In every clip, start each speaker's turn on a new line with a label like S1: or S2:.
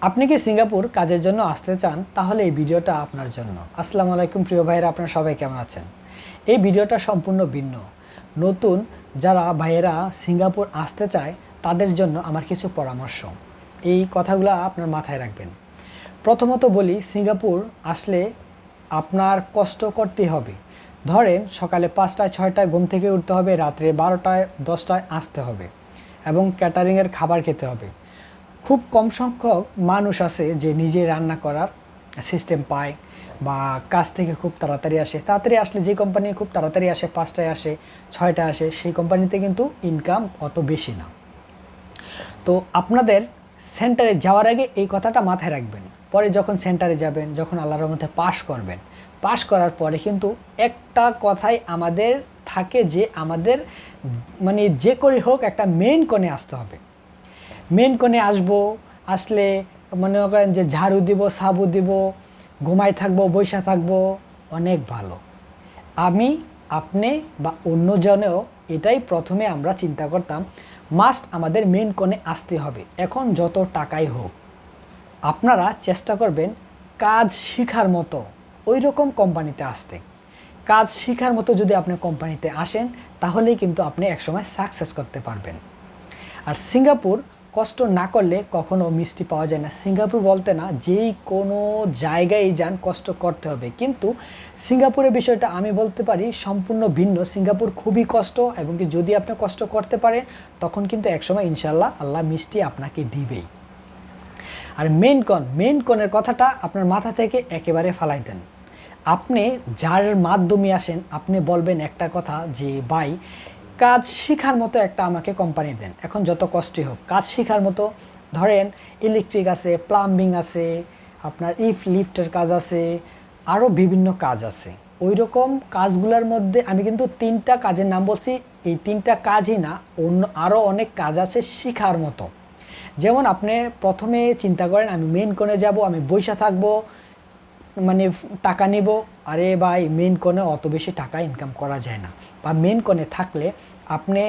S1: আপনি কি সিঙ্গাপুর কাজের জন্য আসতে চান? তাহলে এই ভিডিওটা আপনার জন্য। আসসালামু আলাইকুম প্রিয় ভাইয়েরা, আপনারা সবাই কেমন আছেন? এই ভিডিওটা সম্পূর্ণ ভিন্ন। নতুন যারা ভাইয়েরা সিঙ্গাপুর আসতে চায় তাদের জন্য আমার কিছু পরামর্শ। এই কথাগুলো আপনার মাথায় রাখবেন। প্রথমত বলি, সিঙ্গাপুর আসলে আপনার কষ্ট করতে হবে। ধরেন সকালে 5টায় 6টায় ঘুম থেকে উঠতে হবে, রাত্রে 12টায় 10টায় আসতে হবে এবং ক্যাটারিংয়ের খাবার খেতে হবে। খুব কম সংখ্যক মানুষ আছে যে নিজে রান্না করার সিস্টেম পায় বা কাজ থেকে খুব তাড়াতাড়ি আসে। তাড়াতাড়ি আসলে যে কোম্পানি খুব তাড়াতাড়ি আসে, 5টায় আসে, 6টায় আসে, সেই কোম্পানিতে কিন্তু ইনকাম অত বেশি না। তো আপনাদের সেন্টারে যাওয়ার আগে এই কথাটা মাথায় রাখবেন। পরে যখন সেন্টারে যাবেন, যখন আল্লাহর রহমতে পাস করবেন, পাস করার পরে কিন্তু একটা কথাই আমাদের থাকে যে আমাদের মানে যে করে হোক একটা মেইন কোণে আসতে হবে। মেন কোণে আসলে মনে করেন যে ঝাড়ু দিব, সাবু দিব, ঘুমাই থাকবো, বৈশা থাকবো, অনেক ভালো। আমি, আপনি বা অন্যজনেও এটাই প্রথমে আমরা চিন্তা করতাম, মাস্ট আমাদের মেন কোণে আসতে হবে। এখন যত টাকাই হোক, আপনারা চেষ্টা করবেন কাজ শেখার মতো ওই রকম কোম্পানিতে আসতে। কাজ শেখার মতো যদি আপনি কোম্পানিতে আসেন, তাহলেই কিন্তু আপনি একসময় সাকসেস করতে পারবেন। আর সিঙ্গাপুর কষ্ট না করলে কখনো মিষ্টি পাওয়া যায় না। সিঙ্গাপুর বলতে না, যেই কোনো জায়গায় যান কষ্ট করতে হবে। কিন্তু সিঙ্গাপুরের বিষয়টা আমি বলতে পারি সম্পূর্ণ ভিন্ন। সিঙ্গাপুর খুবই কষ্ট, এবং কি যদি আপনি কষ্ট করতে পারেন তখন কিন্তু একসময় ইনশাল্লাহ আল্লাহ মিষ্টি আপনাকে দিবেই। আর মেন কনের কথাটা আপনার মাথা থেকে একেবারে ফালাই দেন। আপনি যার মাধ্যমে আসেন, আপনি বলবেন একটা কথা যে ভাই, কাজ শেখার মতো একটা আমাকে কোম্পানি দেন। এখন যত কষ্টই হোক, কাজ শেখার মতো, ধরেন ইলেকট্রিক আছে, প্লাম্বিং আছে, আপনার লিফটের কাজ আছে, আরও বিভিন্ন কাজ আছে। ওই রকম কাজগুলোর মধ্যে আমি কিন্তু 3টা কাজের নাম বলছি। এই 3টা কাজই না, অন্য আরও অনেক কাজ আছে শেখার মতো। যেমন আপনি প্রথমে চিন্তা করেন আমি মেন কোণে যাব, আমি বৈশা থাকবো, মানে টাকা নিব। আরে ভাই, মেন কোণে অত বেশি টাকা ইনকাম করা যায় না। বা মেন কোণে থাকলে আপনি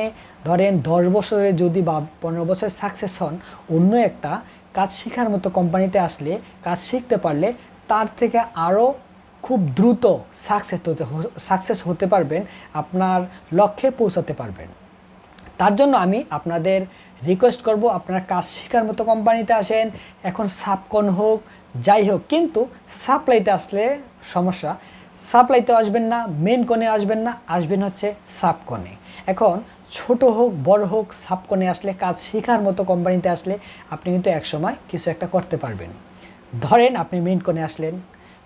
S1: ধরেন 10 বছরে যদি বা 15 বছর সাকসেস হন, অন্য একটা কাজ শেখার মতো কোম্পানিতে আসলে কাজ শিখতে পারলে তার থেকে আরও খুব দ্রুত সাকসেস হতে পারবেন, আপনার লক্ষ্যে পৌঁছাতে পারবেন। তার জন্য আমি আপনাদের রিকোয়েস্ট করব, আপনারা কাজ শেখার মতো কোম্পানিতে আসেন। এখন সাবকন হোক, যাই হোক, কিন্তু সাপ্লাইতে আসলে সমস্যা। সাপ্লাইতে আসবেন না, মেন কোণে আসবেন না, আসবেন হচ্ছে সাবকনে। এখন ছোট হোক বড় হোক, সাবকনে আসলে, কাজ শেখার মতো কোম্পানিতে আসলে আপনি কিন্তু একসময় কিছু একটা করতে পারবেন। ধরেন আপনি মেন কোণে আসলেন,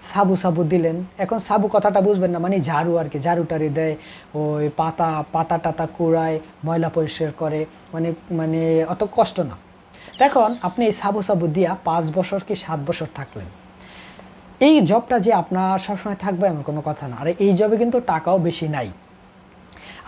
S1: সাবু দিলেন। এখন সাবু কথাটা বুঝবেন না, মানে ঝাড়ু আর কি, ঝাড়ু টাড়ি দেয়, ওই পাতা টাতা কুড়ায়, ময়লা পরিষ্কার করে, মানে মানে অত কষ্ট না। এখন আপনি এই সাবু দিয়া 5 বছর কি 7 বছর থাকলেন। এই জবটা যে আপনার সবসময় থাকবে এমন কোনো কথা না। আর এই জবে কিন্তু টাকাও বেশি নাই।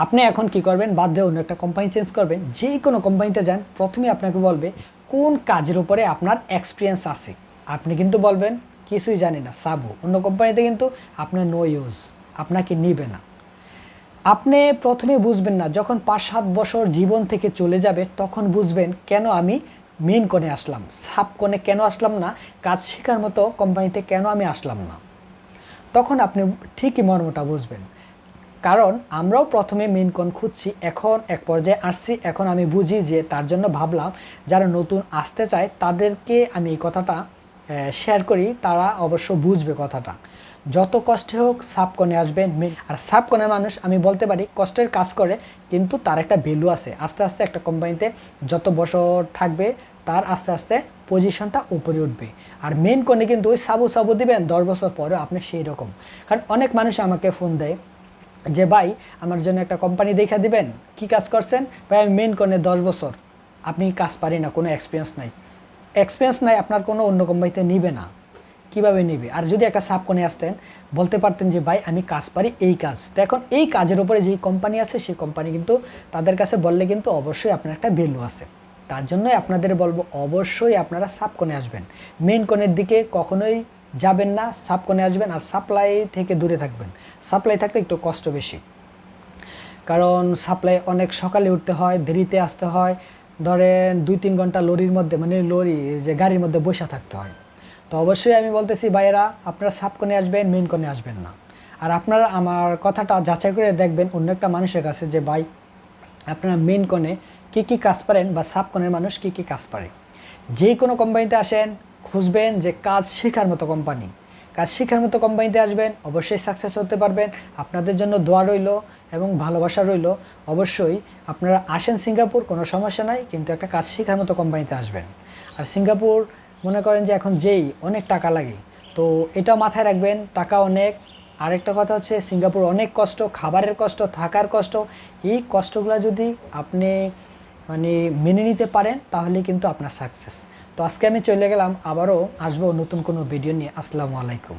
S1: আপনি এখন কি করবেন, বাধ্য হয়ে অন্য একটা কোম্পানি চেঞ্জ করবেন। যেই কোনো কোম্পানিতে যান, প্রথমে আপনাকে বলবে কোন কাজের উপরে আপনার এক্সপিরিয়েন্স আছে। আপনি কিন্তু বলবেন কিছুই জানি না, সাবু। অন্য কোম্পানিতে কিন্তু আপনার নো ইউজ, আপনাকে নিবে না। আপনি প্রথমে বুঝবেন না, যখন 5-7 বছর জীবন থেকে চলে যাবে তখন বুঝবেন কেন আমি মেন কোণে আসলাম, সাব কোণে কেন আসলাম না, কাজ শেখার মতো কোম্পানিতে কেন আমি আসলাম না। তখন আপনি ঠিকই মর্মটা বুঝবেন। কারণ আমরাও প্রথমে মেন কোণ খুঁজছি, এখন এক পর্যায়ে আসছি। এখন আমি বুঝি যে তার জন্য ভাবলাম যারা নতুন আসতে চায় তাদেরকে আমি এই কথাটা শেয়ার করি, তারা অবশ্য বুঝবে কথাটা। যত কষ্টে হোক সাবকনে আসবেন। আর সাবকনের মানুষ আমি বলতে পারি কষ্টের কাজ করে, কিন্তু তার একটা ভ্যালু আছে। আস্তে আস্তে একটা কোম্পানিতে যত বছর থাকবে তার আস্তে আস্তে পজিশনটা উপরে উঠবে। আর মেন কোণে কিন্তু ওই সাবু দিবেন, 10 বছর পরে আপনি সেই রকম। কারণ অনেক মানুষ আমাকে ফোন দেয় যে ভাই, আমার জন্য একটা কোম্পানি দেখা দিবেন, কি কাজ করছেন ভাই? আমি মেন কোণে 10 বছর, আপনি কাজ পারি না, কোনো এক্সপিরিয়েন্স নাই, আপনার কোনো অন্য কোম্পানিতে নিবে না। কিভাবে নেবে? আর যদি একটা সাবকনে আসতেন, বলতে পারতেন যে ভাই আমি কাজ পারি এই কাজ। তো এখন এই কাজের উপরে যেই কোম্পানি আছে, সেই কোম্পানি কিন্তু তাদের কাছে বললে কিন্তু অবশ্যই আপনার একটা ভ্যালু আছে। তার জন্যই আপনাদের বলবো, অবশ্যই আপনারা সাবকনে আসবেন। মেন কোণের দিকে কখনোই যাবেন না, সাবকনে আসবেন। আর সাপ্লাই থেকে দূরে থাকবেন। সাপ্লাই থাকলে একটু কষ্ট বেশি, কারণ সাপ্লাই অনেক সকালে উঠতে হয়, দেরিতে আসতে হয়, ধরেন 2-3 ঘন্টা লরির মধ্যে মানে লরি যে গাড়ির মধ্যে বসে থাকতে হয়। তো অবশ্যই আমি বলতেছি ভাইয়েরা, আপনারা সাব কোণে আসবেন, মেন কোণে আসবেন না। আর আপনারা আমার কথাটা যাচাই করে দেখবেন অন্য একটা মানুষের কাছে যে ভাই আপনারা মেন কোণে কী কী কাজ পারেন বা সাব কোণের মানুষ কী কী কাজ পারে। যেই কোনো কোম্পানিতে আসেন, খুঁজবেন যে কাজ শেখার মতো কোম্পানি। কাজ শেখার মতো কোম্পানিতে আসবেন, অবশ্যই সাকসেস হতে পারবেন। আপনাদের জন্য দোয়া রইল এবং ভালোবাসা রইল। অবশ্যই আপনারা আসেন সিঙ্গাপুর, কোনো সমস্যা নাই, কিন্তু একটা কাজ শেখার মতো কোম্পানিতে আসবেন। আর সিঙ্গাপুর মনে করেন যে এখন যেই অনেক টাকা লাগে, তো এটা মাথায় রাখবেন, টাকা অনেক। আরেকটা কথা হচ্ছে সিঙ্গাপুর অনেক কষ্ট, খাবারের কষ্ট, থাকার কষ্ট। এই কষ্টগুলো যদি আপনি মানে মেনে নিতে পারেন তাহলে কিন্তু আপনার সাকসেস। তো আজকে আমি চলে গেলাম, আবারও আসবো নতুন কোনো ভিডিও নিয়ে। আসসালামু আলাইকুম।